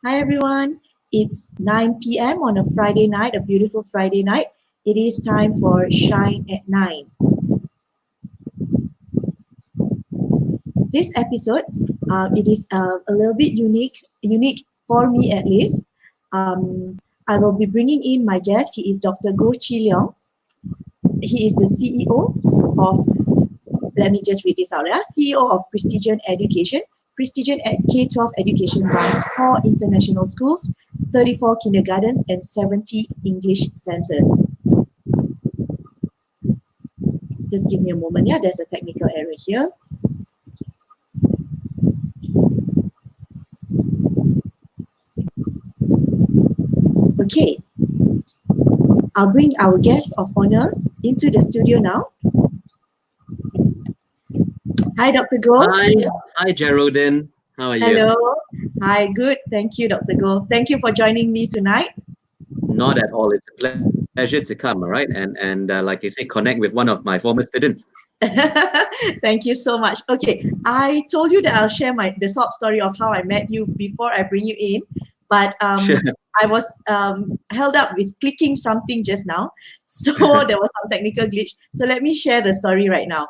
Hi everyone, it's 9 p.m. on a Friday night, a beautiful Friday night. It is time for Shine at 9. This episode, it is a little bit unique for me at least. I will be bringing in my guest. He is Dr. Goh Chee Leong. He is the CEO of, let me just read this out, CEO of Psychologist and Education. Psychologist K-12 education runs 4 international schools, 34 kindergartens, and 70 English centers. Just give me a moment. Yeah, there's a technical error here. Okay, I'll bring our guest of honor into the studio now. Hi, Dr. Goh. Hi, Geraldine. How are you? Hello. Hi, good. Thank you, Dr. Goh. Thank you for joining me tonight. Not at all. It's a pleasure to come, all right? And like I say, connect with one of my former students. Thank you so much. Okay, I told you that I'll share the sob story of how I met you before I bring you in, but Sure. I was held up with clicking something just now, so there was some technical glitch. So let me share the story right now.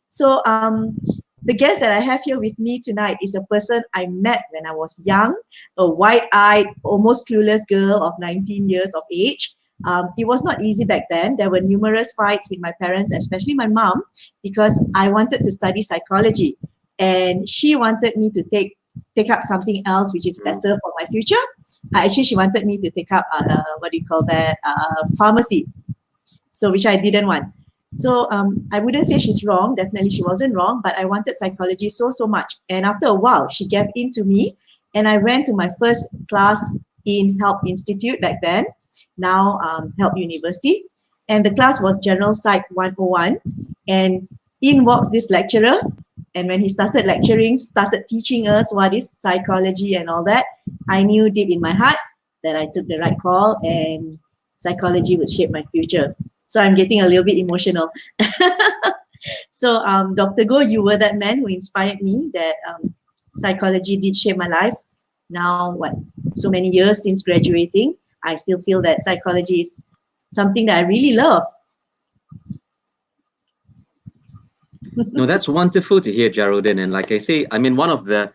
So the guest that I have here with me tonight is a person I met when I was young, a wide-eyed, almost clueless girl of 19 years of age. It was not easy back then. There were numerous fights with my parents, especially my mom, because I wanted to study psychology and she wanted me to take up something else which is better for my future. Actually, she wanted me to take up pharmacy, so which I didn't want. So I wouldn't say she's wrong. Definitely she wasn't wrong, but I wanted psychology so much. And after a while, she gave in to me and I went to my first class in Help Institute back then, now Help University. And the class was General Psych 101. And in walks this lecturer. And when he started lecturing, started teaching us what is psychology and all that, I knew deep in my heart that I took the right call and psychology would shape my future. So I'm getting a little bit emotional. So Dr. Goh, you were that man who inspired me that psychology did shape my life. Now, so many years since graduating, I still feel that psychology is something that I really love. No, that's wonderful to hear, Geraldine. And like I say, I mean, one of the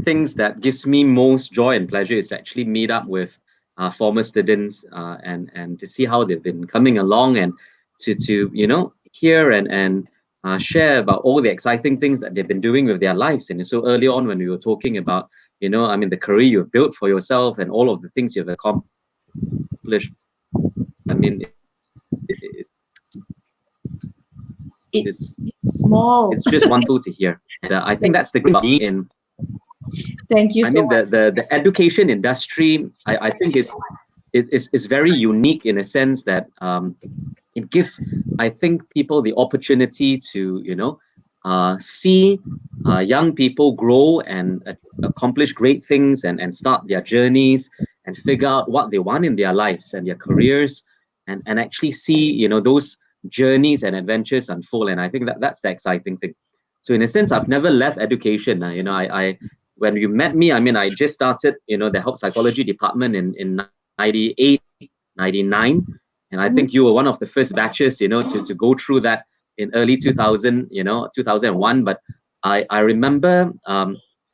things that gives me most joy and pleasure is to actually meet up with former students and to see how they've been coming along and to hear and share about all the exciting things that they've been doing with their lives. And so early on when we were talking about, I mean, the career you've built for yourself and all of the things you've accomplished, I mean, it's small. It's just wonderful to hear. I think that's the good being in. Thank you. I mean, the education industry, I think is very unique in a sense that it gives, I think, people the opportunity to see young people grow and accomplish great things and start their journeys and figure out what they want in their lives and their careers and actually see those journeys and adventures unfold. And I think that's the exciting thing. So in a sense, I've never left education. I when you met me, I mean, I just started the health psychology department in 98, 99. And I think you were one of the first batches, to go through that in early 2000, 2001. But I remember,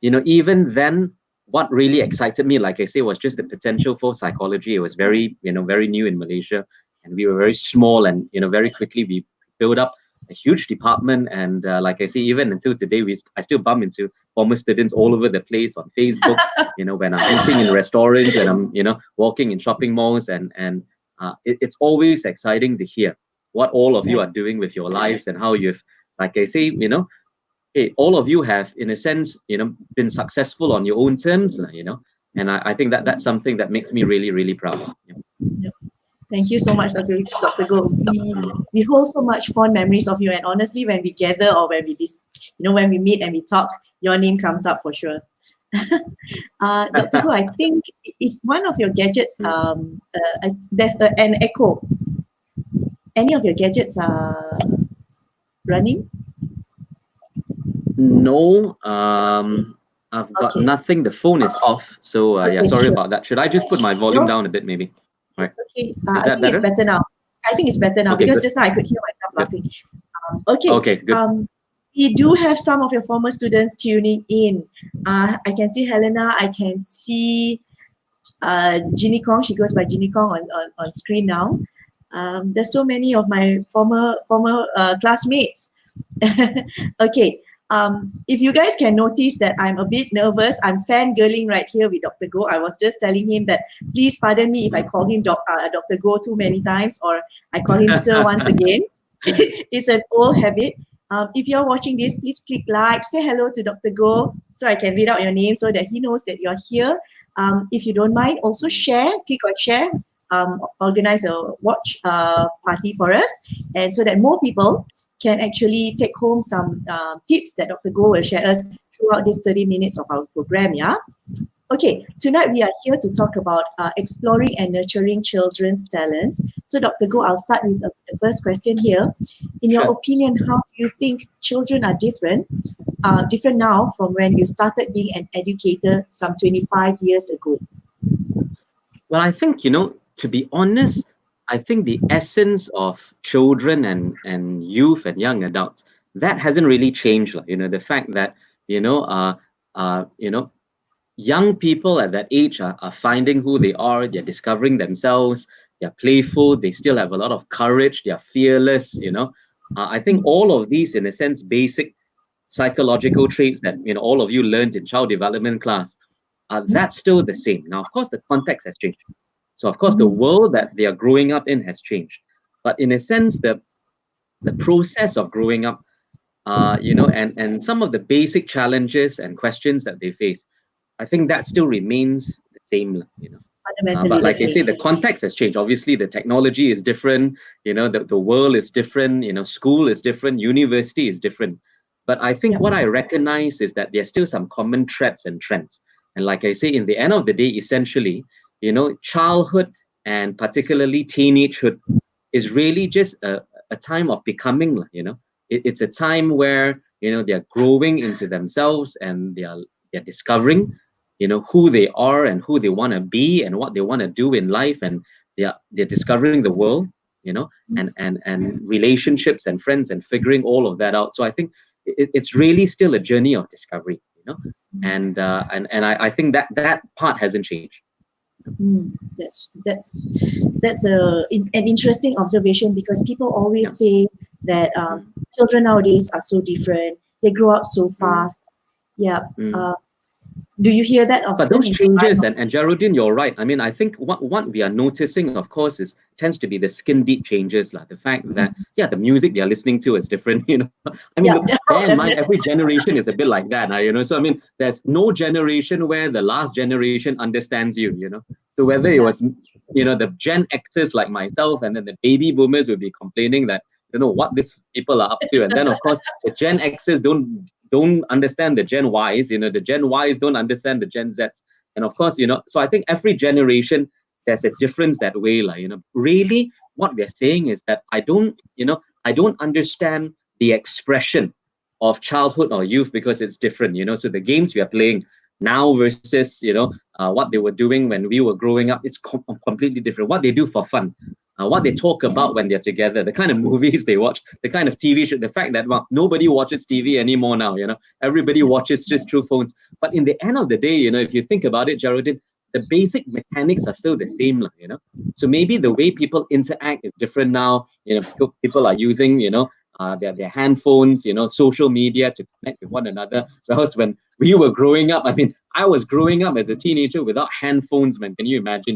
even then, what really excited me, like I say, was just the potential for psychology. It was very, very new in Malaysia, and we were very small, and very quickly we built up a huge department. And like I say, even until today, I still bump into former students all over the place on Facebook. When I'm eating in restaurants, when I'm walking in shopping malls, and it's always exciting to hear what all of you are doing with your lives and how you've, like I say, hey, all of you have, in a sense, been successful on your own terms, and I think that's something that makes me really, really proud. Thank you so much, Dr. Goh. We hold so much fond memories of you, and honestly, when we gather or when when we meet and we talk, your name comes up for sure. Dr. Goh, I think it's one of your gadgets. There's an echo. Any of your gadgets are running? No, I've got Okay. nothing. The phone is off. So yeah, Okay, sorry sure. about that. Should I just put my volume No, down a bit, maybe? All right. it's okay. Is I that think it's better? better now. I think it's better now Okay, because good. just now I could hear myself Good. laughing. Okay. Okay, good. We do have some of your former students tuning in. I can see Helena. I can see Ginny Kong. She goes by Ginny Kong on screen now. There's so many of my former classmates. Okay. If you guys can notice that I'm a bit nervous, I'm fangirling right here with Dr. Goh. I was just telling him that please pardon me if I call him Dr. Goh too many times or I call him Sir once again. It's an old habit. If you're watching this, please click like, say hello to Dr. Goh so I can read out your name so that he knows that you're here. If you don't mind, also share, click on share, organize a watch party for us, and so that more people can actually take home some tips that Dr. Goh will share us throughout this 30 minutes of our program. Yeah. Okay, tonight we are here to talk about exploring and nurturing children's talents. So, Dr. Goh, I'll start with the first question here. In your Sure. opinion, how do you think children are different now from when you started being an educator some 25 years ago? Well, I think, to be honest, I think the essence of children and youth and young adults, that hasn't really changed. The fact that, you know, uh, uh, you know, young people at that age are finding who they are, they're discovering themselves, they're playful, they still have a lot of courage, they're fearless. I think all of these, in a sense, basic psychological traits that all of you learned in child development class, that's still the same. Now, of course, the context has changed. So, of course, the Mhm. world that they are growing up in has changed. But in a sense, the process of growing up, and some of the basic challenges and questions that they face, I think that still remains the same. But Fundamentally the like I say, same. the context has changed. Obviously, the technology is different. The world is different. School is different. University is different. But I think Yep. what I recognize is that there's still some common threads and trends. And like I say, in the end of the day, essentially, childhood and particularly teenagehood is really just a time of becoming. It's a time where they're growing into themselves and they're discovering who they are and who they want to be and what they want to do in life, and they're discovering the world, and relationships and friends, and figuring all of that out. So I think it's really still a journey of discovery. And I think that part hasn't changed. Mm, that's an interesting observation because people Yeah. always say that Mm, children nowadays are so different. They grow up so mm, fast. Yeah. mm. Uh, do you hear that But often those in your changes, life? and Geraldine, you're right. I mean, I think what we are noticing, of course, is tends to be the skin deep changes, like the fact that the music they're listening to is different. I mean, Yeah, look, bear in mind, definitely. every generation is a bit like that. So I mean, there's no generation where the last generation understands you. So whether it Yeah. was the Gen Xers like myself, and then the baby boomers will be complaining that what these people are up to, and then of course the Gen Xers don't understand the Gen Ys. The Gen Ys don't understand the Gen Zs, and of course so I think every generation there's a difference that way. Really, what we're saying is that I don't understand the expression of childhood or youth because it's different. So the games we are playing now versus what they were doing when we were growing up, it's completely different. What they do for fun, what they talk about when they're together, the kind of movies they watch, the kind of TV show, the fact that nobody watches TV anymore now. Everybody watches just through phones. But in the end of the day, if you think about it, Geraldine, the basic mechanics are still the same. So maybe the way people interact is different now. People are using their handphones, social media to connect with one another. Whereas when we were growing up, I mean, I was growing up as a teenager without handphones, man. Can you imagine?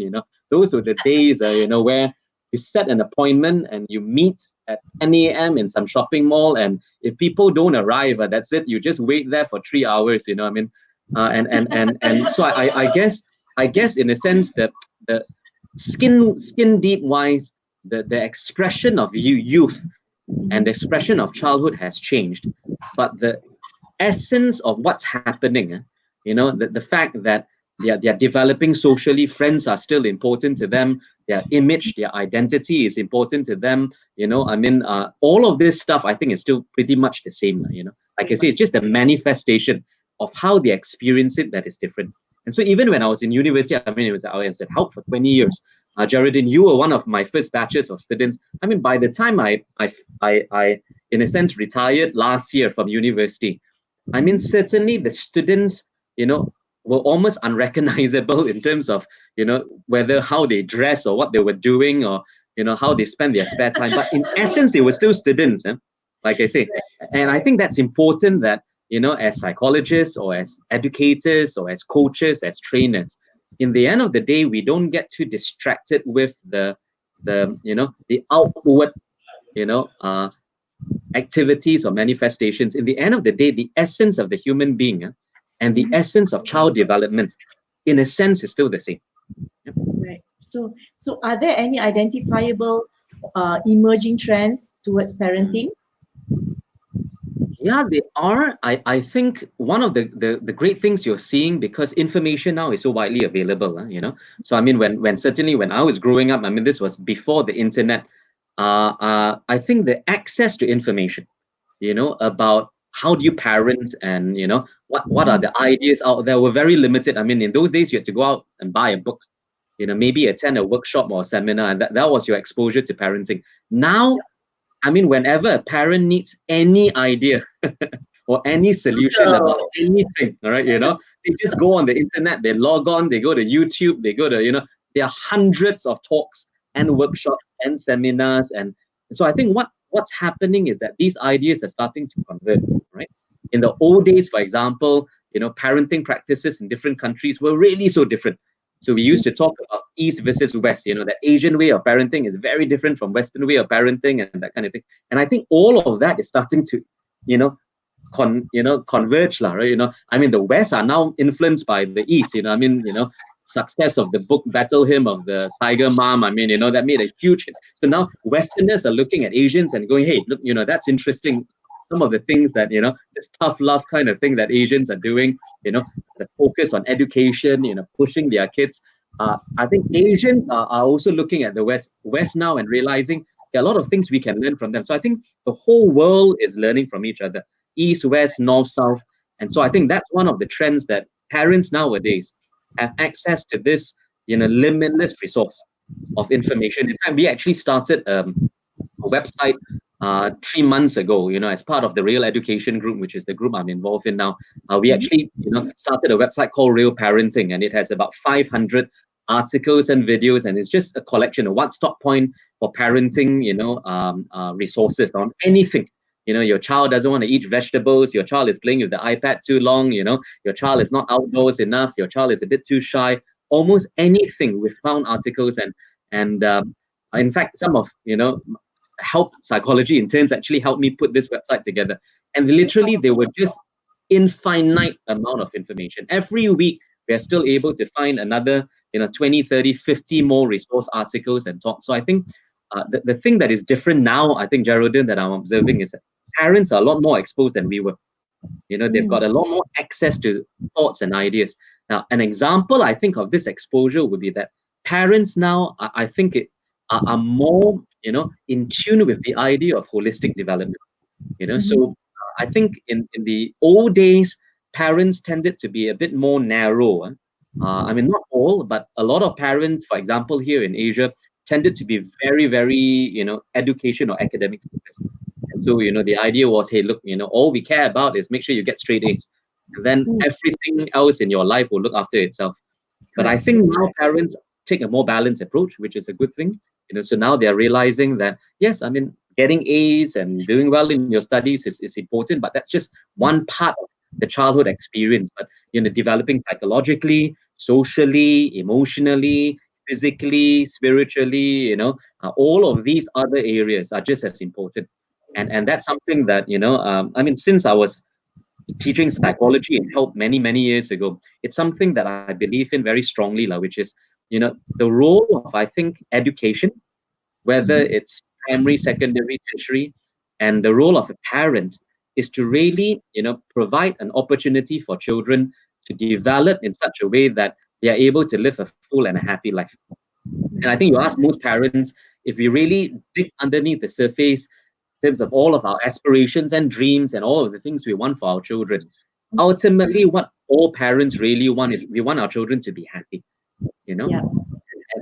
Those were the days, where you set an appointment and you meet at 10 a.m. in some shopping mall, and if people don't arrive, that's it. You just wait there for 3 hours. I mean, and so I guess in a sense that the skin deep wise, the expression of youth and the expression of childhood has changed, but the essence of what's happening, the fact that they're developing socially, friends are still important to them, their image, their identity is important to them. I mean, all of this stuff I think is still pretty much the same. Like I say, it's just a manifestation. of how they experience it that is different. And so even when I was in university, I mean, I was at Help for 20 years. Geraldine, you were one of my first batches of students. I mean, by the time I in a sense, retired last year from university, I mean, certainly the students, were almost unrecognizable in terms of, whether how they dress or what they were doing, or, how they spend their spare time. But in essence, they were still students, like I say. And I think that's important that, as psychologists or as educators or as coaches, as trainers, in the end of the day, we don't get too distracted with the outward, activities or manifestations. In the end of the day, the essence of the human being and the essence of child development, in a sense, is still the same. Right. So are there any identifiable emerging trends towards parenting? Yeah, they are. I think one of the great things you're seeing, because information now is so widely available, So I mean, when certainly when I was growing up, I mean, this was before the internet. I think the access to information, about how do you parent, and what are the ideas out there, were very limited. I mean, in those days, you had to go out and buy a book, maybe attend a workshop or a seminar, and that was your exposure to parenting. Now, I mean, whenever a parent needs any idea or any solution about anything, all right, they just go on the internet, they log on, they go to YouTube, they go to, there are hundreds of talks and workshops and seminars. And so I think what's happening is that these ideas are starting to convert, right? In the old days, for example, parenting practices in different countries were really so different. So we used to talk about East versus West, that Asian way of parenting is very different from Western way of parenting and that kind of thing. And I think all of that is starting to, converge, right? I mean, the West are now influenced by the East, I mean, success of the book Battle Hymn of the Tiger Mom, I mean, that made a huge hit. So now Westerners are looking at Asians and going, hey, look, that's interesting. Some of the things that, this tough love kind of thing that Asians are doing, the focus on education, pushing their kids. I think Asians are also looking at the West now and realizing there are a lot of things we can learn from them. So I think the whole world is learning from each other, East, West, North, South. And so I think that's one of the trends, that parents nowadays have access to this, limitless resource of information. In fact, we actually started a website 3 months ago, as part of the Real Education Group, which is the group I'm involved in now. We actually, started a website called Real Parenting, and it has about 500 articles and videos, and it's just a collection, a one-stop point for parenting, resources on anything. Your child doesn't want to eat vegetables, your child is playing with the iPad too long, your child is not outdoors enough, your child is a bit too shy. Almost anything, we've found articles, and in fact, some of, help psychology interns actually helped me put this website together. And literally, there were just infinite amount of information. Every week, we are still able to find another, 20, 30, 50 more resource articles and talks. So I think the thing that is different now, I think, Geraldine, that I'm observing is that parents are a lot more exposed than we were. They've got a lot more access to thoughts and ideas. Now, an example, I think, of this exposure would be that parents now, I think, are more, in tune with the idea of holistic development. So I think in the old days, parents tended to be a bit more narrow. I mean, not all, but a lot of parents, for example, here in Asia, tended to be very, very, education or academic focused. And so, the idea was, hey, look, all we care about is make sure you get straight A's. And then everything else in your life will look after itself. But I think now parents take a more balanced approach, which is a good thing. So now they're realizing that, yes, I mean, getting A's and doing well in your studies is important, but that's just one part of the childhood experience. But, developing psychologically, socially, emotionally, physically, spiritually, all of these other areas are just as important. And that's something that, I mean, since I was teaching psychology and help many, many years ago, it's something that I believe in very strongly, which is, the role of, I think, education, whether it's primary, secondary, tertiary, and the role of a parent is to really, provide an opportunity for children to develop in such a way that they are able to live a full and a happy life. And I think you ask most parents, if we really dig underneath the surface in terms of all of our aspirations and dreams and all of the things we want for our children, ultimately what all parents really want is we want our children to be happy, you know. Yeah.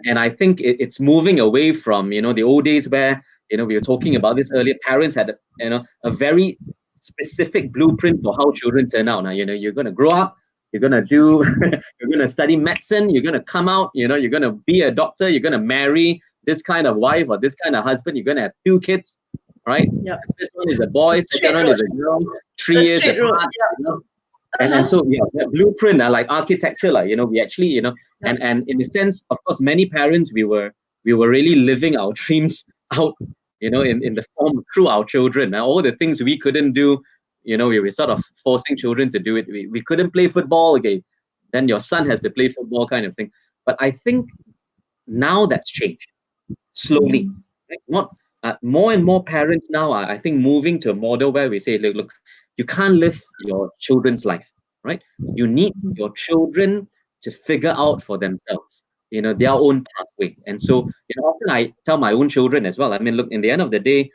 And I think it's moving away from, the old days where, we were talking about this earlier. Parents had, a very specific blueprint for how children turn out. Now, you're going to grow up, you're going to do, you're going to study medicine, you're going to come out, you're going to be a doctor, you're going to marry this kind of wife or this kind of husband, you're going to have 2 kids, right? Yeah. This one is a boy, Straight second one road. is a girl, 3 The years straight road. apart, Yeah. and so that blueprint, like architecture, we actually, Yeah. and in a sense, of course, many parents, we were really living our dreams out, in the form through our children. Now, all the things we couldn't do, we were sort of forcing children to do it. We couldn't play football, okay, then your son has to play football, kind of thing. But I think now that's changed slowly. Mhm. Like, not more and more parents now are, I think, moving to a model where we say, look, you can't live your children's life, right? You need your children to figure out for themselves, their own pathway. And so, often I tell my own children as well. I mean, look, in the end of the day,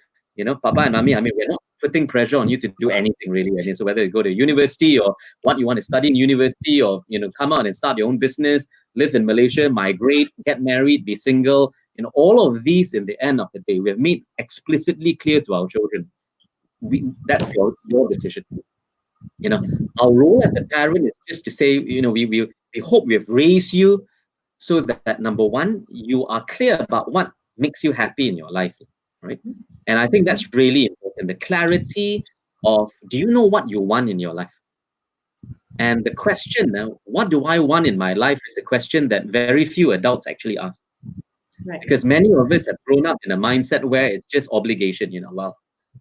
Papa and Mommy, I mean, we're not putting pressure on you to do anything really. I mean, so whether you go to university or what you want to study in university, or come out and start your own business, live in Malaysia, migrate, get married, be single, all of these, in the end of the day, we have made explicitly clear to our children, that's your decision. Our role as a parent is just to say, we hope we have raised you so that, number one, you are clear about what makes you happy in your life, right? And I think that's really important. The clarity of, do you know what you want in your life? And the question now, what do I want in my life, is a question that very few adults actually ask. Right. Because many of us have grown up in a mindset where it's just obligation, well,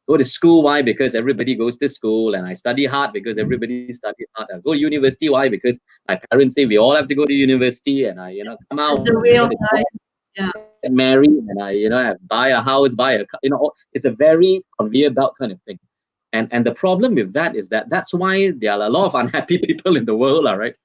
go to school, why? Because everybody goes to school, and I study hard because everybody studies hard. I go to university, why? Because my parents say we all have to go to university, and I, come That's out, the and I way go of to life. Yeah. get married, and I, buy a house, buy a car, it's a very conveyor belt kind of thing. And the problem with that is that that's why there are a lot of unhappy people in the world, right?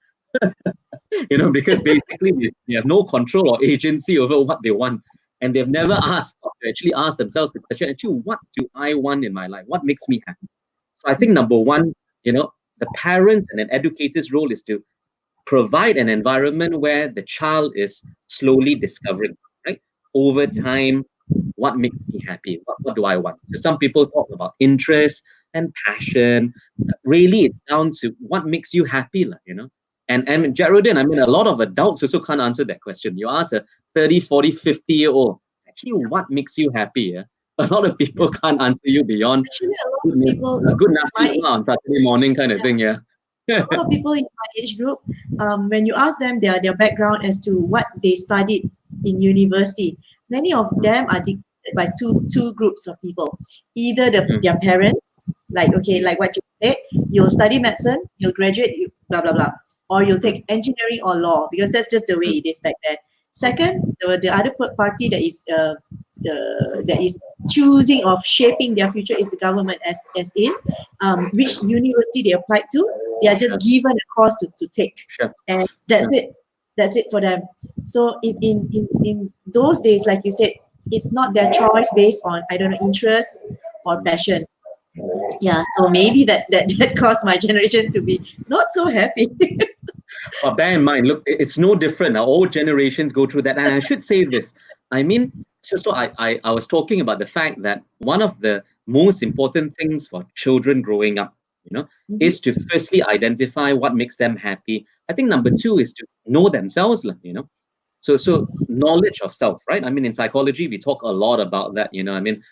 Because basically they have no control or agency over what they want. And they've never asked, or actually asked themselves the question, actually, what do I want in my life? What makes me happy? So I think number one, the parent and an educator's role is to provide an environment where the child is slowly discovering, right? Over time, what makes me happy? What do I want? So some people talk about interest and passion. Really, it's down to what makes you happy, And Geraldine, I mean, a lot of adults also can't answer that question. You ask a 30, 40, 50-year-old, actually, what makes you happy? Yeah? A lot of people can't answer you beyond Actually, a lot good, of people good my nasi age, lemak on Saturday morning kind of thing, yeah. a lot of people in my age group, when you ask them their background as to what they studied in university, many of them are dictated by two groups of people. Either their parents, like like what you said, you'll study medicine, you'll graduate, you blah blah blah, or you'll take engineering or law, because that's just the way it is back then. Second, the other party that is choosing of shaping their future is the government, as in which university they applied to. They are just given a course to take, Sure. and that's it for them. So in those days, like you said, it's not their choice based on, I don't know, interest or passion. Yeah, so maybe that caused my generation to be not so happy. But bear in mind, look, it's no different. Now, all generations go through that. And I should say this. I mean, so I was talking about the fact that one of the most important things for children growing up, is to firstly identify what makes them happy. I think number two is to know themselves, So knowledge of self, right? I mean, in psychology, we talk a lot about that, I mean,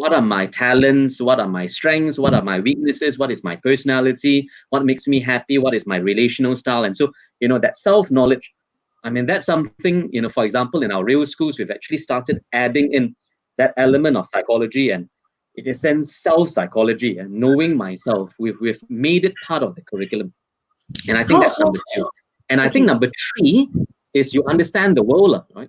what are my talents? What are my strengths? What are my weaknesses? What is my personality? What makes me happy? What is my relational style? And so, that self-knowledge, I mean, that's something, for example, in our real schools, we've actually started adding in that element of psychology and, in a sense, self-psychology and knowing myself. We've made it part of the curriculum. And I think that's number two. And I think Okay. number three is you understand the world, right?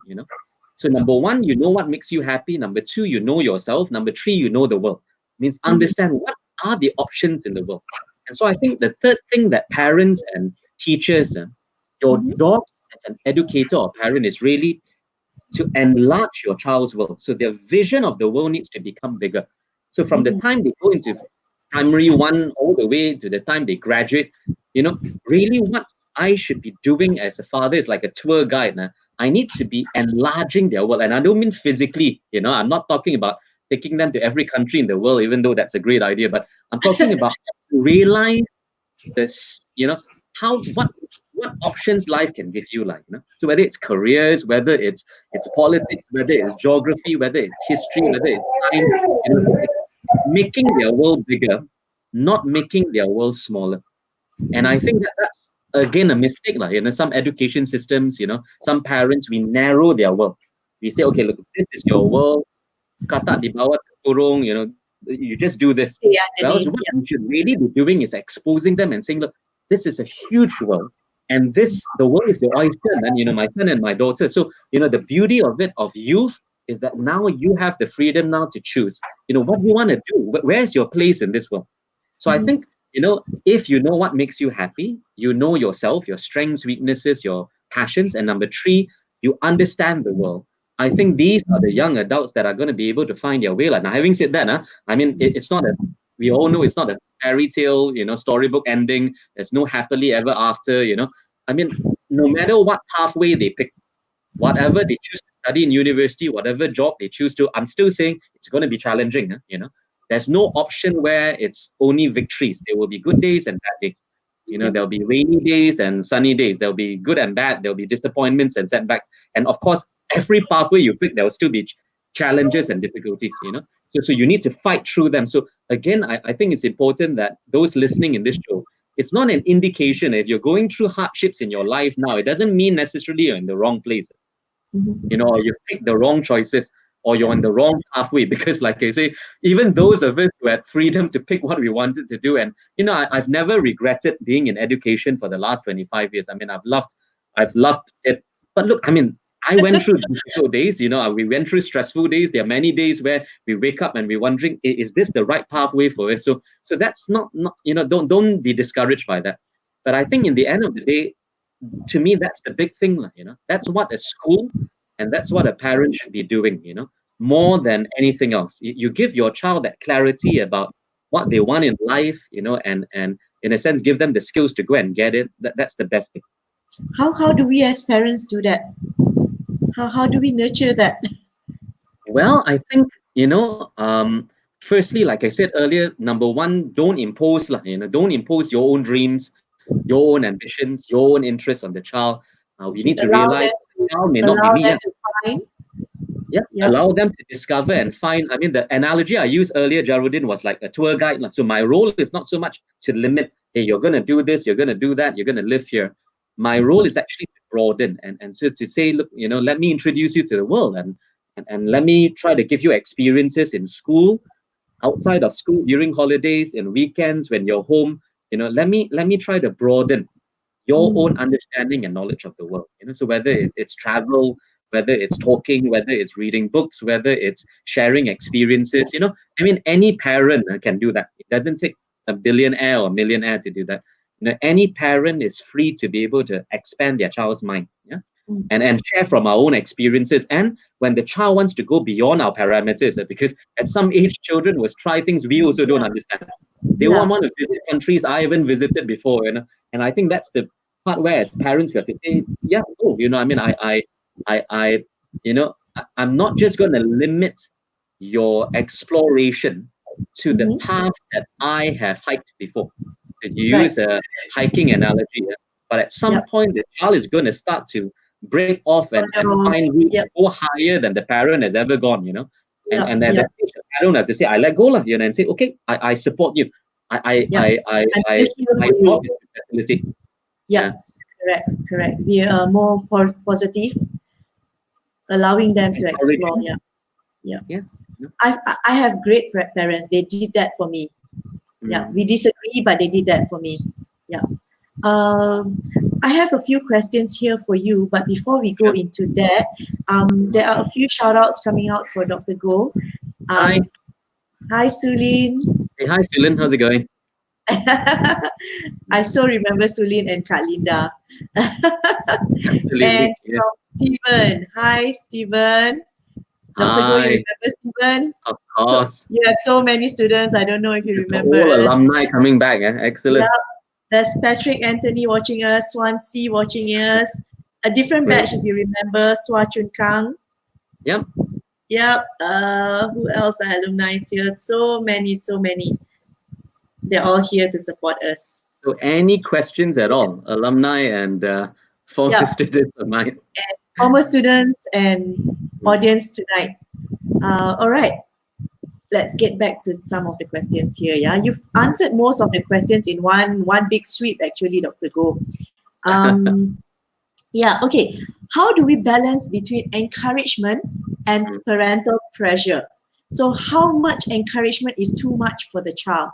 So number one, you know what makes you happy. Number two, you know yourself. Number three, you know the world. Means understand what are the options in the world. And so I think the third thing that parents and teachers, your job as an educator or parent is really to enlarge your child's world. So their vision of the world needs to become bigger. So from the time they go into primary one all the way to the time they graduate, really what I should be doing as a father is like a tour guide. I need to be enlarging their world. And I don't mean physically, I'm not talking about taking them to every country in the world, even though that's a great idea, but I'm talking about how to realize this, how what options life can give you, so whether it's careers, whether it's politics, whether it's geography, whether it's history, whether it's science, it's making their world bigger, not making their world smaller. And I think that's again a mistake, some education systems, some parents, we narrow their world. We say, okay, look, this is your world, kata di bawah kurung, you just do this. Stay Whereas underneath. what you should really be doing is exposing them and saying, look, this is a huge world. And the world is the oyster, and my son and my daughter. So, the beauty of it, of youth, is that now you have the freedom now to choose, what you want to do. Where's your place in this world? So I think, if you know what makes you happy, you know yourself, your strengths, weaknesses, your passions, and number three, you understand the world. I think these are the young adults that are going to be able to find their way. Now, having said that, I mean, it's not we all know it's not a fairy tale, storybook ending. There's no happily ever after, I mean, no matter what pathway they pick, whatever they choose to study in university, whatever job they choose to, I'm still saying it's going to be challenging. There's no option where it's only victories. There will be good days and bad days. There'll be rainy days and sunny days. There'll be good and bad. There'll be disappointments and setbacks. And of course, every pathway you pick, there will still be challenges and difficulties, So you need to fight through them. So again, I think it's important that those listening in this show, it's not an indication if you're going through hardships in your life now, it doesn't mean necessarily you're in the wrong place. Or you pick the wrong choices, or you're on the wrong pathway. Because like I say, even those of us who had freedom to pick what we wanted to do, and I've never regretted being in education for the last 25 years. I mean, I've loved it. But look, I mean, I went through difficult days, we went through stressful days. There are many days where we wake up and we're wondering, is this the right pathway for us? So that's not don't be discouraged by that. But I think in the end of the day, to me, that's the big thing, that's what a school and that's what a parent should be doing, more than anything else. You give your child that clarity about what they want in life, and in a sense, give them the skills to go and get it. That's the best thing. How do we as parents do that? How do we nurture that? Well, I think, firstly, like I said earlier, number one, don't impose, don't impose your own dreams, your own ambitions, your own interests on the child. We need to realize the child may not be me. To find. Allow them to discover and find. I mean, the analogy I used earlier, Jarudin, was like a tour guide. So my role is not so much to limit, hey, you're going to do this, you're going to do that, you're going to live here. My role is actually to broaden and so to say, look, let me introduce you to the world and let me try to give you experiences in school, outside of school, during holidays, in weekends, when you're home. Let me try to broaden your own understanding and knowledge of the world. So whether it's travel, whether it's talking, whether it's reading books, whether it's sharing experiences, I mean, any parent can do that. It doesn't take a billionaire or millionaire to do that. Any parent is free to be able to expand their child's mind, and share from our own experiences. And when the child wants to go beyond our parameters, because at some age, children will try things we also don't understand. They won't want to visit countries I haven't visited before, and I think that's the part where as parents we have to say, I mean, I'm not just going to limit your exploration to the path that I have hiked before. If you use a hiking analogy, but at some point the child is going to start to break off and find routes to go higher than the parent has ever gone, and then the parent have to say, I let go, and say, okay, I support you. I job is to facilitate. Correct. Be more positive, allowing them to explore. I have great parents. They did that for me. We disagree, but they did that for me. I have a few questions here for you, but before we go into that, there are a few shout outs coming out for Dr. Goh. Hi, Sulin. Hey, hi, Sulin. How's it going? I still remember Sulin and Kak Linda. And from Stephen. Hi, Stephen. Dr. Goh, you Hi, remember Stephen? of So course. you have so many students. I don't know if you It's the remember. whole alumni coming back. Yeah, Excellent. there's Patrick Anthony watching us, Swansea watching us, a different Great. batch if you remember, Swa Chun Kang. Yep. Yep. Who else are alumni here? So many, so many. They're all here to support us. So any questions at all, alumni and former Yeah. students of mine? And former students and audience tonight. All right. Let's get back to some of the questions here. Yeah, you've answered most of the questions in one big sweep, actually, Dr. Goh. Yeah. Okay. How do we balance between encouragement and parental pressure? So, how much encouragement is too much for the child?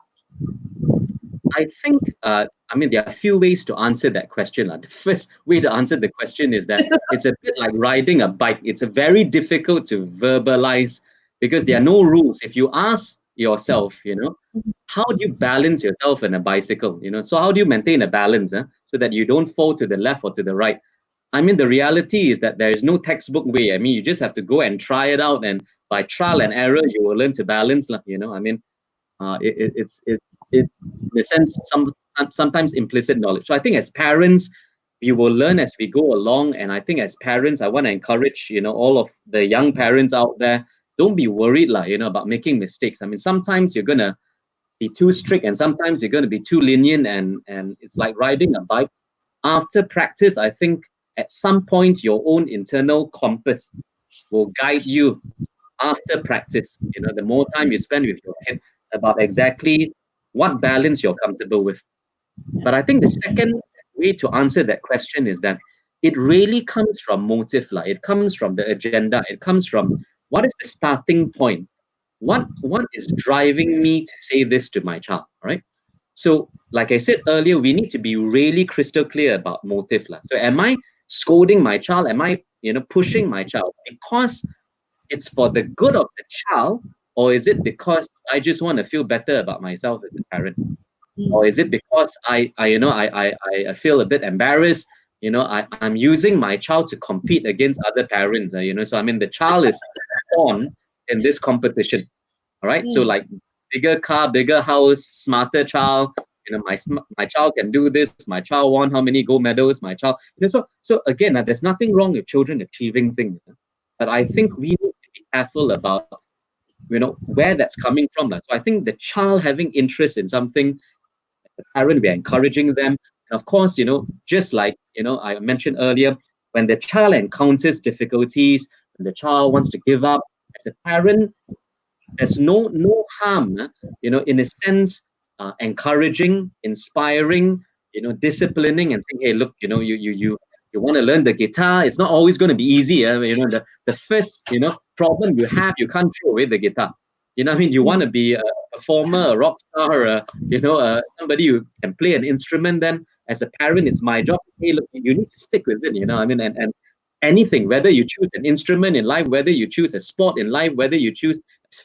I think, I mean, there are a few ways to answer that question. The first way to answer the question is that it's a bit like riding a bike. It's a very difficult to verbalize because there are no rules. If you ask yourself, how do you balance yourself in a bicycle? So how do you maintain a balance so that you don't fall to the left or to the right? I mean, the reality is that there is no textbook way. I mean, you just have to go and try it out, and by trial and error, you will learn to balance. I mean, it's in a sense sometimes implicit knowledge. So I think as parents, we will learn as we go along. And I think as parents, I want to encourage all of the young parents out there. Don't be worried, about making mistakes. I mean, sometimes you're gonna be too strict, and sometimes you're gonna be too lenient, and it's like riding a bike. After practice, I think at some point your own internal compass will guide you after practice, the more time you spend with your kid about exactly what balance you're comfortable with. But I think the second way to answer that question is that it really comes from motive. It comes from the agenda. It comes from what is the starting point? What is driving me to say this to my child? All right. So, like I said earlier, we need to be really crystal clear about motive. So am I scolding my child? Am I, pushing my child because it's for the good of the child, or is it because I just want to feel better about myself as a parent, or is it because I feel a bit embarrassed? I'm using my child to compete against other parents. So I mean the child is on in this competition. All right, so like bigger car, bigger house, smarter child. My child can do this. My child won how many gold medals? My child. So again, there's nothing wrong with children achieving things, but I think we need to be careful about where that's coming from. So I think the child having interest in something, the parent, we're encouraging them. And of course, just like I mentioned earlier, when the child encounters difficulties, when the child wants to give up, as a parent, there's no harm, in a sense, encouraging, inspiring, disciplining, and saying, hey, look, you want to learn the guitar. It's not always going to be easy. The first problem you have, you can't throw away the guitar. I mean, you want to be a performer, a rock star, somebody who can play an instrument. Then, as a parent, it's my job to say, look, you need to stick with it. I mean, and anything, whether you choose an instrument in life, whether you choose a sport in life, whether you choose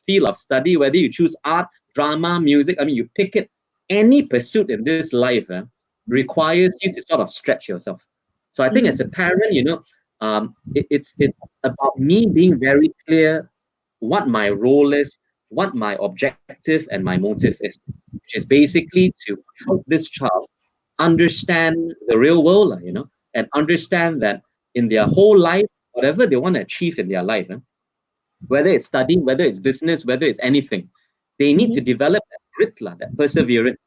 field of study, whether you choose art, drama, music, I mean, you pick it. Any pursuit in this life requires you to sort of stretch yourself. So I think as a parent, it's about me being very clear what my role is, what my objective and my motive is, which is basically to help this child understand the real world, and understand that in their whole life, whatever they want to achieve in their life, whether it's studying, whether it's business, whether it's anything, they need to develop that grit, that perseverance,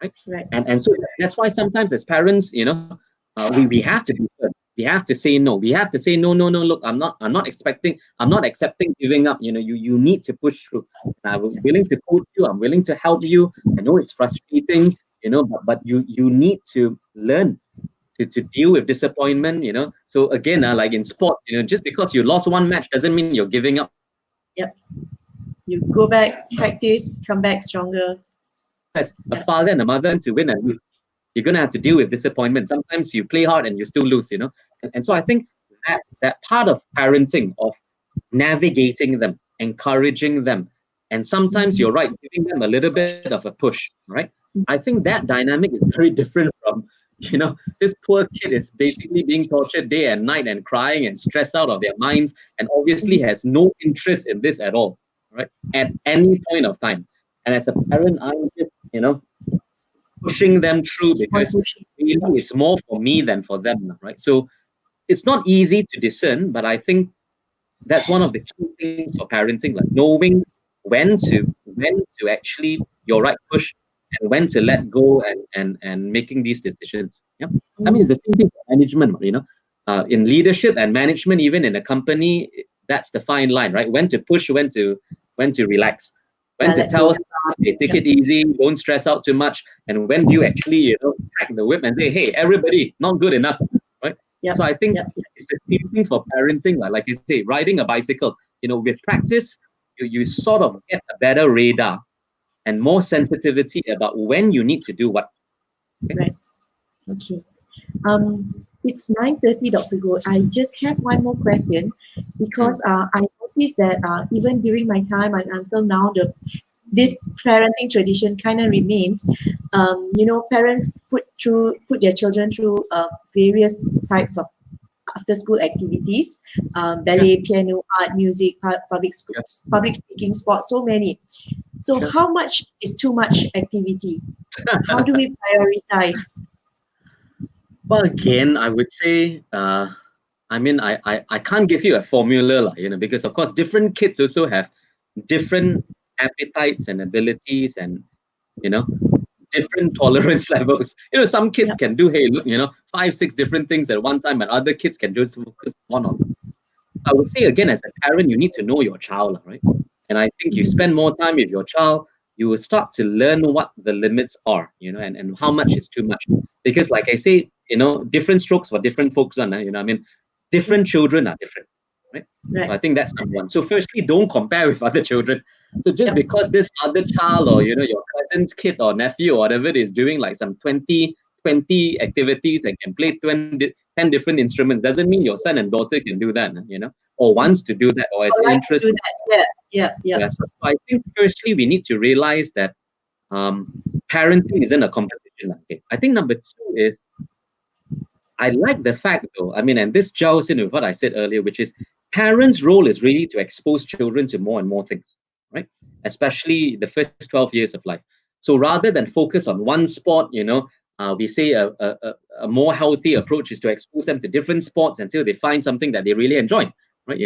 right? Right. And so that's why sometimes as parents, we have to be firm. We have to say no. We have to say no, no, no. Look, I'm not accepting giving up. You need to push through. And I'm willing to coach you. I'm willing to help you. I know it's frustrating, but you need to learn to deal with disappointment. So again, like in sports, just because you lost one match doesn't mean you're giving up. Yep. You go back, practice, come back stronger. As a father and a mother, to win and lose, you're going to have to deal with disappointment. Sometimes you play hard and you still lose, and so I think that part of parenting, of navigating them, encouraging them, and sometimes you're right, giving them a little bit of a push, right? I think that dynamic is very different from this poor kid is basically being tortured day and night and crying and stressed out of their minds, and obviously has no interest in this at all, right? At any point of time. And as a parent, I'm just, pushing them through, because really it's more for me than for them, right? So it's not easy to discern, but I think that's one of the key things for parenting, like knowing when to actually, you're right, push, and when to let go, and making these decisions. Yeah, I mean, it's the same thing for management, in leadership and management, even in a company, that's the fine line, right? When to push, when to relax, when to let go. tell staff, hey, take it easy, don't stress out too much, and when do you actually, crack the whip and say, hey, everybody, not good enough, right? Yep. So I think Yep. it's the same thing for parenting. Like I say, riding a bicycle, with practice, you sort of get a better radar and more sensitivity about when you need to do what. Okay? Right. Okay. It's 9:30, Dr. Goh. I just have one more question, because I noticed that even during my time and until now, this parenting tradition kind of remains. Parents put their children through various types of after school activities, ballet, piano, art, music, public speaking, sports, so many. So how much is too much activity? How do we prioritize? Well, again, I would say, I can't give you a formula, because of course different kids also have different appetites and abilities, and you know different tolerance levels. Some kids can do, hey, look, 5, 6 different things at one time, and other kids can just focus on one or two. I would say, again, as a parent, you need to know your child, right? And I think you spend more time with your child, you will start to learn what the limits are, and how much is too much. Because, like I say, different strokes for different folks, different children are different, right? So I think that's number one. So, firstly, don't compare with other children. So, just because this other child, or your cousin's kid or nephew or whatever is doing like some 20 activities and can play 10 different instruments, doesn't mean your son and daughter can do that, or wants to do that, or is interested. Yeah. So I think firstly we need to realize that parenting isn't a competition. Okay? I think number two is, I like the fact though, and this gels in with what I said earlier, which is parents' role is really to expose children to more and more things, right? Especially the first 12 years of life. So rather than focus on one sport, we say a more healthy approach is to expose them to different sports until they find something that they really enjoy, right?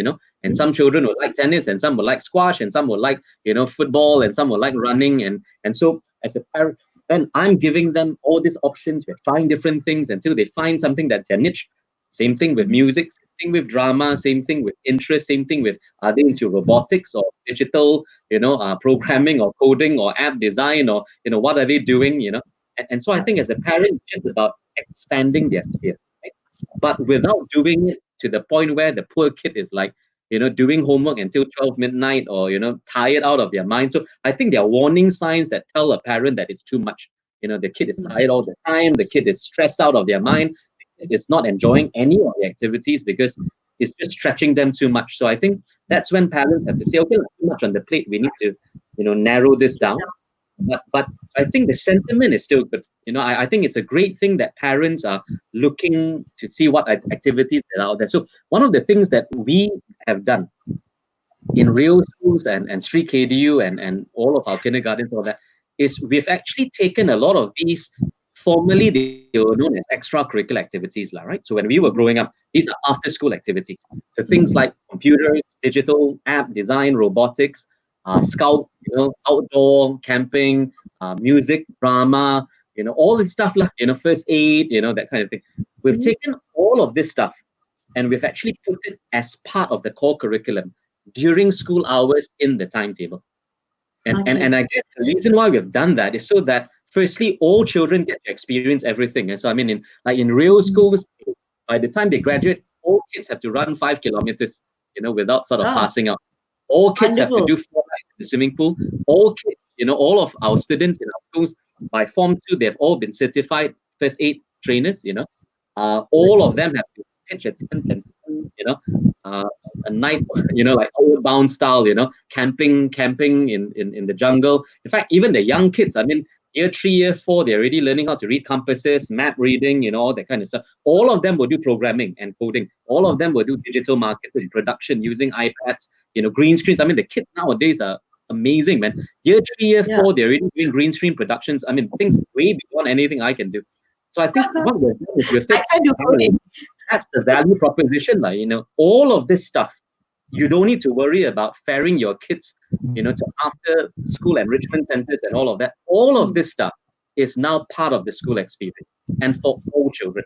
And some children will like tennis, and some will like squash, and some will like, football, and some will like running. And so as a parent, then I'm giving them all these options. We're trying different things until they find something that's their niche. Same thing with music, same thing with drama, same thing with interest, same thing with, are they into robotics or digital, programming or coding or app design, or, what are they doing, And so I think as a parent, it's just about expanding their sphere, right? But without doing it to the point where the poor kid is like, doing homework until 12 midnight, or, tired out of their mind. So I think there are warning signs that tell a parent that it's too much. The kid is tired all the time, the kid is stressed out of their mind, is not enjoying any of the activities because it's just stretching them too much. So I think that's when parents have to say, okay, too much on the plate. We need to, narrow this down. But I think the sentiment is still good. I think it's a great thing that parents are looking to see what activities that are out there. So one of the things that we have done in real schools and street KDU and all of our kindergartens, all that, is we've actually taken a lot of these. Formerly, they were known as extracurricular activities, right? So when we were growing up, these are after-school activities. So things like computers, digital, app design, robotics, scouts, outdoor camping, music, drama, all this stuff, first aid, that kind of thing. We've taken all of this stuff and we've actually put it as part of the core curriculum during school hours in the timetable. And I guess the reason why we've done that is so that firstly, all children get to experience everything. And so in real schools, by the time they graduate, all kids have to run 5 kilometers, without sort of passing out. All kids have to do 4 laps in the swimming pool. All kids, all of our students in our schools, by Form 2, they've all been certified first aid trainers, all of them have to pitch a tent and a night, like outbound style, camping in the jungle. In fact, even the young kids, Year 3, year 4, they're already learning how to read compasses, map reading, all that kind of stuff. All of them will do programming and coding. All of them will do digital marketing, production using iPads, green screens. I mean, the kids nowadays are amazing, man. Year 3, year Yeah. 4, they're already doing green screen productions. I mean, things way beyond anything I can do. So I think what we're doing is we're I saying, can do coding. that's the value proposition, all of this stuff. You don't need to worry about ferrying your kids, to after school enrichment centers and all of that. All of this stuff is now part of the school experience and for all children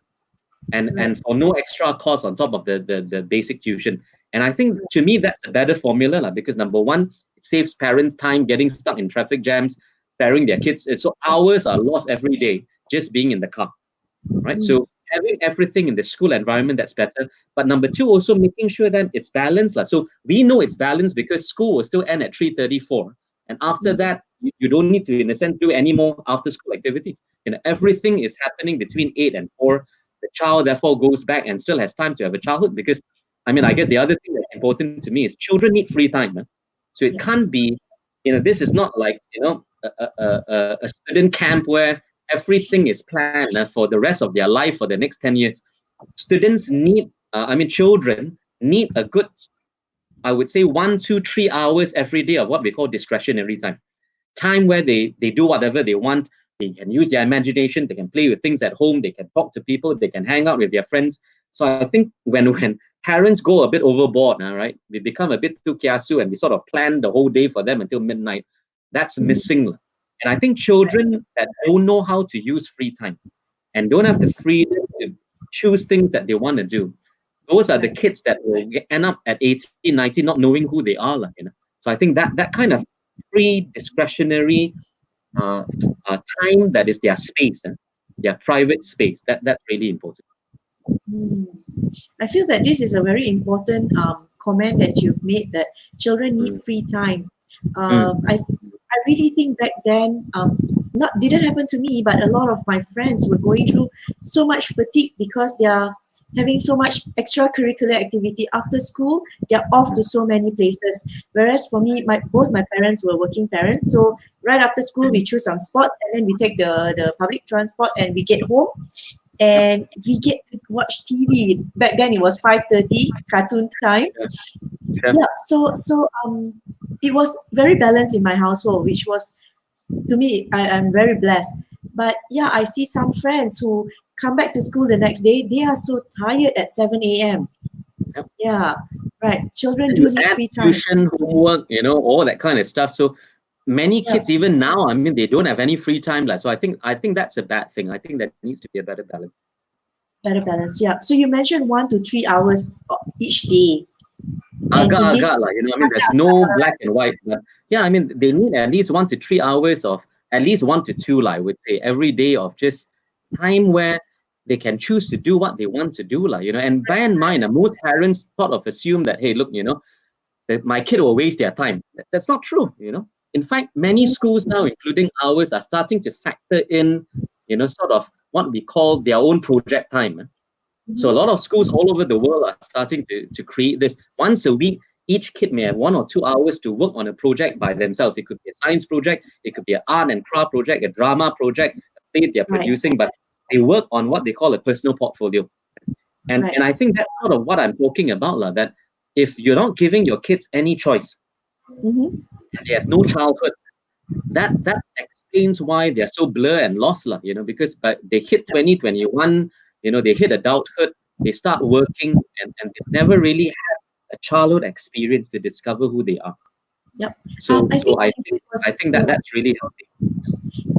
and for no extra cost on top of the basic tuition. And I think to me that's a better formula because number one, it saves parents time getting stuck in traffic jams, ferrying their kids. So hours are lost every day just being in the car, right? So having everything in the school environment that's better. But number two, also making sure that it's balanced. So we know it's balanced because school will still end at 3:34. And after that, you don't need to, in a sense, do any more after school activities. Everything is happening between 8 and 4. The child therefore goes back and still has time to have a childhood because, I mean, I guess the other thing that's important to me is children need free time. So it can't be, this is not like, a student camp where everything is planned for the rest of their life for the next 10 years. Students need, children need a good, I would say 1, 2, 3 hours every day of what we call discretionary time. Time where they do whatever they want. They can use their imagination. They can play with things at home. They can talk to people. They can hang out with their friends. So I think when parents go a bit overboard, right, we become a bit too kiasu and we sort of plan the whole day for them until midnight. That's missing. And I think children that don't know how to use free time and don't have the freedom to choose things that they want to do, those are the kids that will end up at 18, 19, not knowing who they are. So I think that kind of free discretionary time that is their space, their private space, that's really important. I feel that this is a very important comment that you've made, that children need free time. I really think back then, not didn't happen to me, but a lot of my friends were going through so much fatigue because they are having so much extracurricular activity after school. They're off to so many places. Whereas for me, both my parents were working parents, so right after school we choose some sports and then we take the public transport and we get home and we get to watch TV. Back then it was 5:30 cartoon time. Yeah, so it was very balanced in my household, which was, to me, I'm very blessed. But yeah, I see some friends who come back to school the next day, they are so tired at 7 a.m. Yeah, right. Children do need free time. Tuition, homework, all that kind of stuff. So many kids, even now, I mean, they don't have any free time. So I think that's a bad thing. I think there needs to be a better balance. Better balance, yeah. So you mentioned 1 to 3 hours each day. There's no black and white. But yeah, I mean, they need at least 1 to 3 hours of, at least 1 to 2, I would say, every day of just time where they can choose to do what they want to do. And bear in mind, most parents sort of assume that, hey, look, that my kid will waste their time. That's not true, In fact, many schools now, including ours, are starting to factor in, sort of what we call their own project time. So a lot of schools all over the world are starting to create this. Once a week, each kid may have 1 or 2 hours to work on a project by themselves. It could be a science project, it could be an art and craft project, a drama project, a play they're producing, but they work on what they call a personal portfolio. And I think that's sort of what I'm talking about, that if you're not giving your kids any choice, and they have no childhood, that explains why they're so blur and lost, because they hit 2021, they hit adulthood, they start working, and they never really had a childhood experience to discover who they are. Yep. So I think that's really healthy.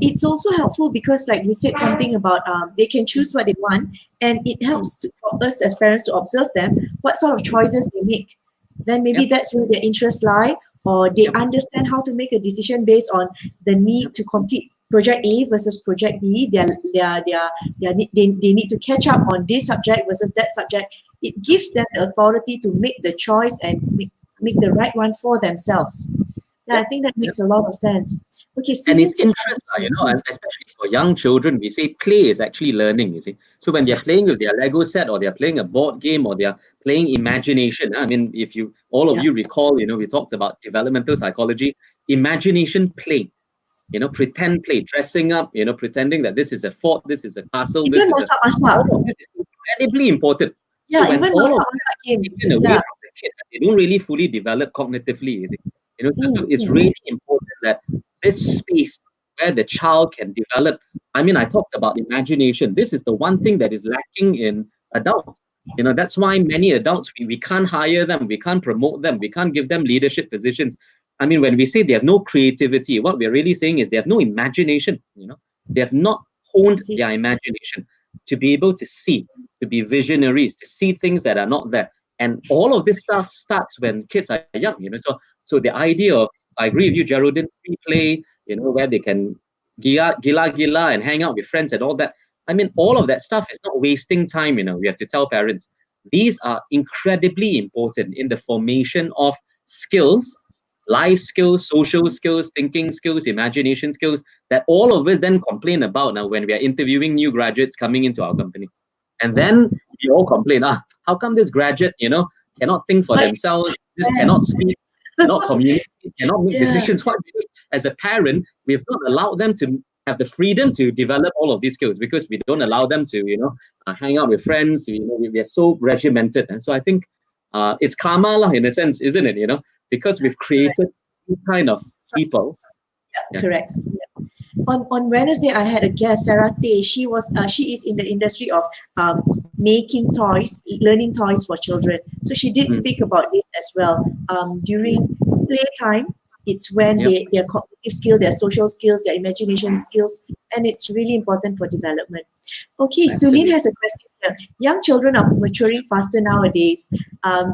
It's also helpful because, like you said, something about they can choose what they want, and it helps for us as parents to observe them, what sort of choices they make. Then maybe that's where their interests lie, or they understand how to make a decision based on the need to complete project A versus project B. They need to catch up on this subject versus that subject. It gives them the authority to make the choice and make the right one for themselves. Yeah, I think that makes a lot of sense. Okay, so and it's interest, and especially for young children, we say play is actually learning, you see. So when they're playing with their Lego set, or they're playing a board game, or they're playing imagination, I mean, if you all of you recall, we talked about developmental psychology, imagination play. pretend play, dressing up, pretending that this is a fort, this is a castle, this Even is a, masak-masak. all of this is incredibly important. So Yeah, when even all of masak-masak games. taken away Yeah. from the kid, they don't really fully develop cognitively, is it? So it's Mm. really important that this space where the child can develop. I mean, I talked about imagination. This is the one thing that is lacking in adults. That's why many adults, we can't hire them, we can't promote them, we can't give them leadership positions. I mean, when we say they have no creativity, what we're really saying is they have no imagination. They have not I honed see. their imagination to be able to see, to be visionaries, to see things that are not there. And all of this stuff starts when kids are young. So the idea of, I agree with you, Geraldine, free play, where they can gila and hang out with friends and all that. I mean, all of that stuff is not wasting time. We have to tell parents these are incredibly important in the formation of skills, life skills, social skills, thinking skills, imagination skills that all of us then complain about now when we are interviewing new graduates coming into our company. And then we all complain, how come this graduate, cannot think for But it's themselves, just fair. cannot speak, cannot communicate, cannot make Yeah. decisions? Why? Because as a parent, we've not allowed them to have the freedom to develop all of these skills because we don't allow them to, hang out with friends. We are so regimented. And so I think it's karma lah, in a sense, isn't it? Because we've Correct. created this kind of So, people. yeah, Yeah. correct. Yeah. On Wednesday, I had a guest, Sarah Tay. She is in the industry of making toys, learning toys for children. So she did Mm. speak about this as well. During playtime, it's when Yep. their cognitive skill, their social skills, their imagination skills, and it's really important for development. Okay, Sulin Absolutely. has a question here. Young children are maturing faster nowadays.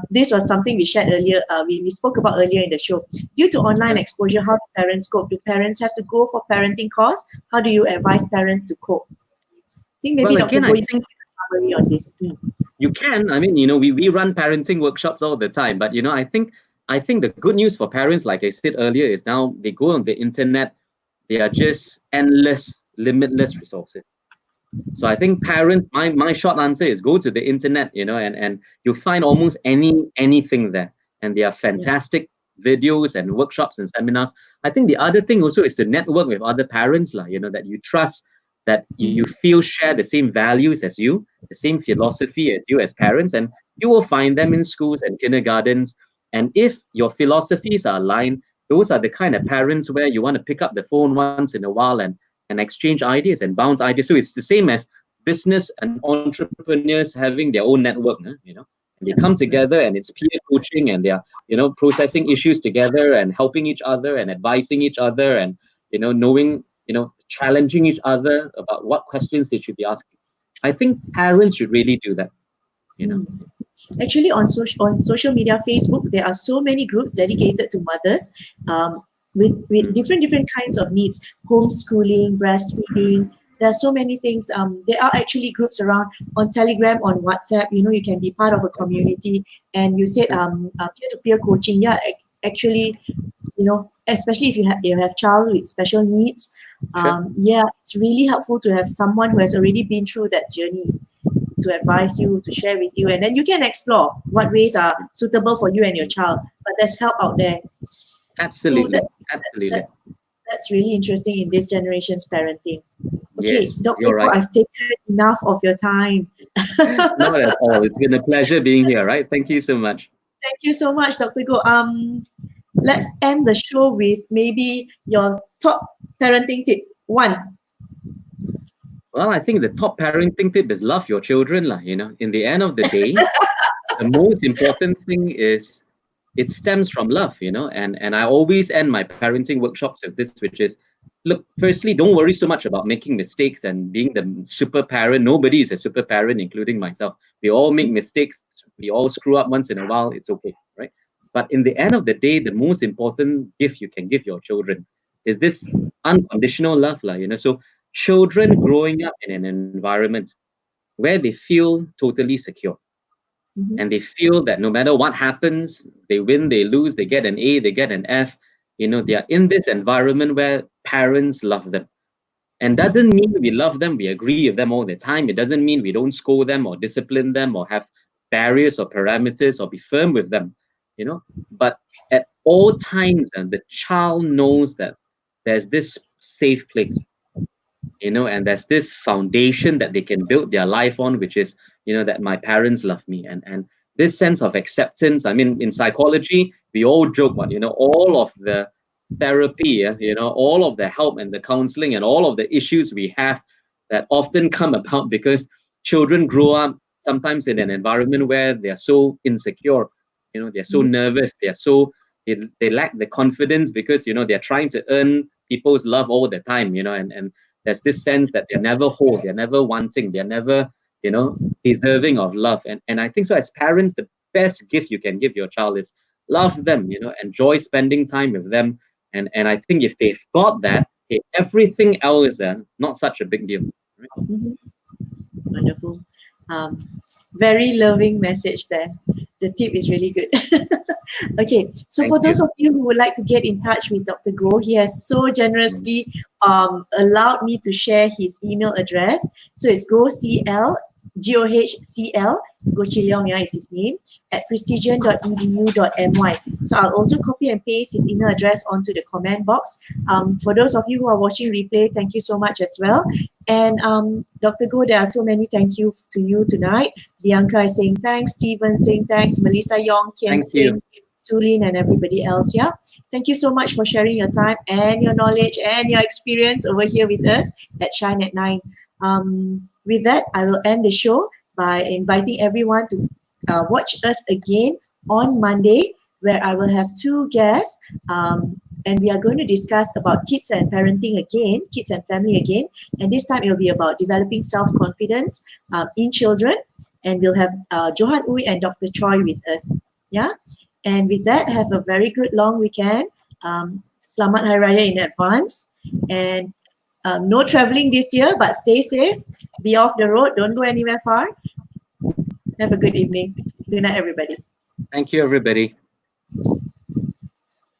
This was something we shared earlier. We spoke about earlier in the show. Due to online Yeah. exposure, how do parents cope? Do parents have to go for parenting course? How do you advise parents to cope? I think maybe Well, Dr. again, Goh, I you can think give a summary on this. you can. I mean, we run parenting workshops all the time, but I think the good news for parents, like I said earlier, is now they go on the internet, they are just endless, limitless resources. So I think parents, my short answer is go to the internet, and you'll find almost anything there. And there are Yeah. fantastic videos and workshops and seminars. I think the other thing also is to network with other parents, that you trust, that you feel share the same values as you, the same philosophy as you as parents, and you will find them in schools and kindergartens. And if your philosophies are aligned, those are the kind of parents where you want to pick up the phone once in a while and exchange ideas and bounce ideas. So it's the same as business and entrepreneurs having their own network, and they come together and it's peer coaching and they are, processing issues together and helping each other and advising each other and, knowing, challenging each other about what questions they should be asking. I think parents should really do that, you know. Actually, on social media, Facebook, there are so many groups dedicated to mothers with different kinds of needs, homeschooling, breastfeeding. There are so many things. There are actually groups around on Telegram, on WhatsApp. You can be part of a community. And you said peer-to-peer coaching. Yeah, actually, especially if you have child with special needs. Sure. Yeah, it's really helpful to have someone who has already been through that journey to advise you, to share with you, and then you can explore what ways are suitable for you and your child. But there's help out there. So Absolutely. that's Absolutely. that's that's really interesting in this generation's parenting. Okay, Yes, Dr. you're right. I've taken enough of your time. Not at all. It's been a pleasure being here, right? Thank you so much. Thank you so much, Dr. Go. Let's end the show with maybe your top parenting tip. One. Well, I think the top parenting tip is love your children, lah. In the end of the day, the most important thing is it stems from love, and I always end my parenting workshops with this, which is, look, firstly, don't worry so much about making mistakes and being the super parent. Nobody is a super parent, including myself. We all make mistakes. We all screw up once in a while. It's okay, right? But in the end of the day, the most important gift you can give your children is this unconditional love, lah. So children growing up in an environment where they feel totally secure Mhm. and they feel that no matter what happens, they win, they lose, they get an A, they get an F. They are in this environment where parents love them. And doesn't mean we love them, we agree with them all the time. It doesn't mean we don't scold them or discipline them or have barriers or parameters or be firm with them, But at all times, the child knows that there's this safe place, and there's this foundation that they can build their life on, which is, that my parents love me, and this sense of acceptance. I mean, in psychology, we all joke about, all of the therapy, all of the help and the counseling and all of the issues we have that often come about because children grow up sometimes in an environment where they're so insecure, they're so nervous, they lack the confidence because, they're trying to earn people's love all the time, and there's this sense that they're never whole, they're never wanting, they're never, deserving of love. And I think so as parents, the best gift you can give your child is love them, enjoy spending time with them. And I think if they've got that, everything else is not such a big deal. Right? Mhm. Wonderful. Very loving message there. The tip is really good. Okay, so Thank for those you. of you who would like to get in touch with Dr. Goh, he has so generously allowed me to share his email address. So it's GohCL, GOHCL, Goh Chee Leong, yeah, is his name, at prestigian.edu.my. So I'll also copy and paste his email address onto the comment box. For those of you who are watching replay, thank you so much as well. And Dr. Goh, there are so many thank you to you tonight. Bianca is saying thanks, Stephen saying thanks, Melissa Yong, Kian Thank you. Singh, Sulin, and everybody else. Yeah, thank you so much for sharing your time and your knowledge and your experience over here with us at Shine at 9. With that, I will end the show by inviting everyone to watch us again on Monday, where I will have two guests. And we are going to discuss about kids and parenting again, kids and family again. And this time it will be about developing self-confidence in children. And we'll have Johan Uy and Dr. Choi with us. Yeah. And with that, have a very good long weekend. Selamat Hari Raya in advance. And no traveling this year, but stay safe. Be off the road. Don't go anywhere far. Have a good evening. Good night, everybody. Thank you, everybody.